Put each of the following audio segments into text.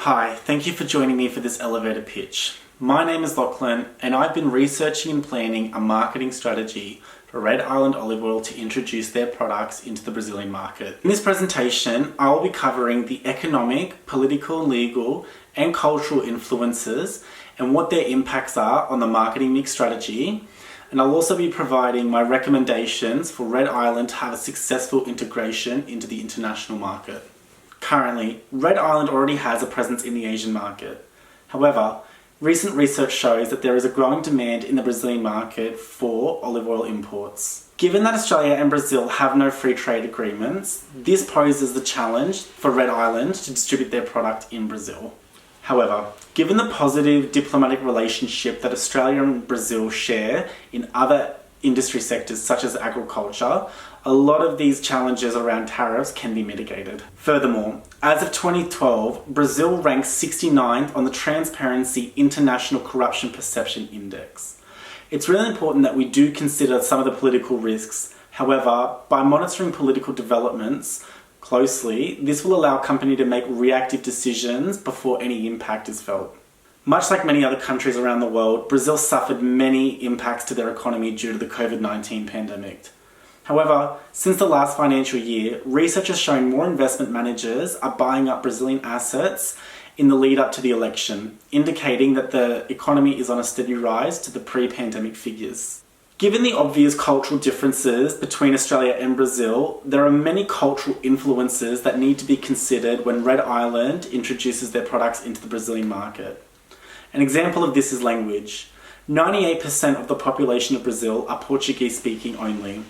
Hi, thank you for joining me for this elevator pitch. My name is Lachlan and I've been researching and planning a marketing strategy for Red Island Olive Oil to introduce their products into the Brazilian market. In this presentation, I will be covering the economic, political, legal and cultural influences and what their impacts are on the marketing mix strategy. And I'll also be providing my recommendations for Red Island to have a successful integration into the international market. Currently, Red Island already has a presence in the Asian market. However, recent research shows that there is a growing demand in the Brazilian market for olive oil imports. Given that Australia and Brazil have no free trade agreements, this poses the challenge for Red Island to distribute their product in Brazil. However, given the positive diplomatic relationship that Australia and Brazil share in other industry sectors such as agriculture, a lot of these challenges around tariffs can be mitigated. Furthermore, as of 2012, Brazil ranks 69th on the Transparency International Corruption Perception Index. It's really important that we do consider some of the political risks. However, by monitoring political developments closely, this will allow a company to make reactive decisions before any impact is felt. Much like many other countries around the world, Brazil suffered many impacts to their economy due to the COVID-19 pandemic. However, since the last financial year, research has shown more investment managers are buying up Brazilian assets in the lead up to the election, indicating that the economy is on a steady rise to the pre-pandemic figures. Given the obvious cultural differences between Australia and Brazil, there are many cultural influences that need to be considered when Red Island introduces their products into the Brazilian market. An example of this is language. 98% of the population of Brazil are Portuguese speaking only.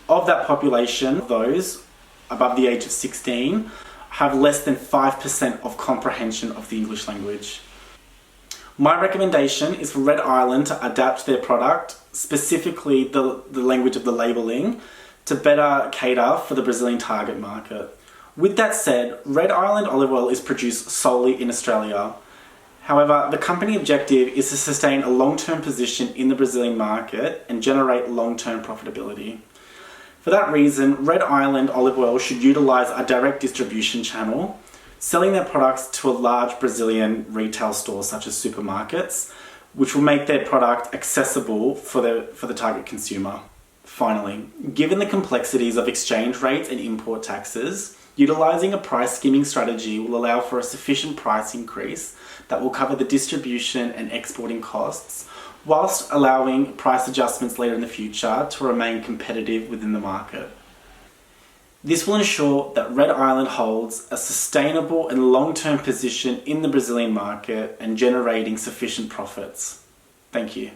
Of that population, those above the age of 16 have less than 5% of comprehension of the English language. My recommendation is for Red Island to adapt their product, specifically the language of the labelling, to better cater for the Brazilian target market. With that said, Red Island olive oil is produced solely in Australia. However, the company objective is to sustain a long-term position in the Brazilian market and generate long-term profitability. For that reason, Red Island olive oil should utilise a direct distribution channel, selling their products to a large Brazilian retail store such as supermarkets, which will make their product accessible for the target consumer. Finally, given the complexities of exchange rates and import taxes, utilising a price skimming strategy will allow for a sufficient price increase that will cover the distribution and exporting costs, whilst allowing price adjustments later in the future to remain competitive within the market. This will ensure that Red Island holds a sustainable and long-term position in the Brazilian market and generating sufficient profits. Thank you.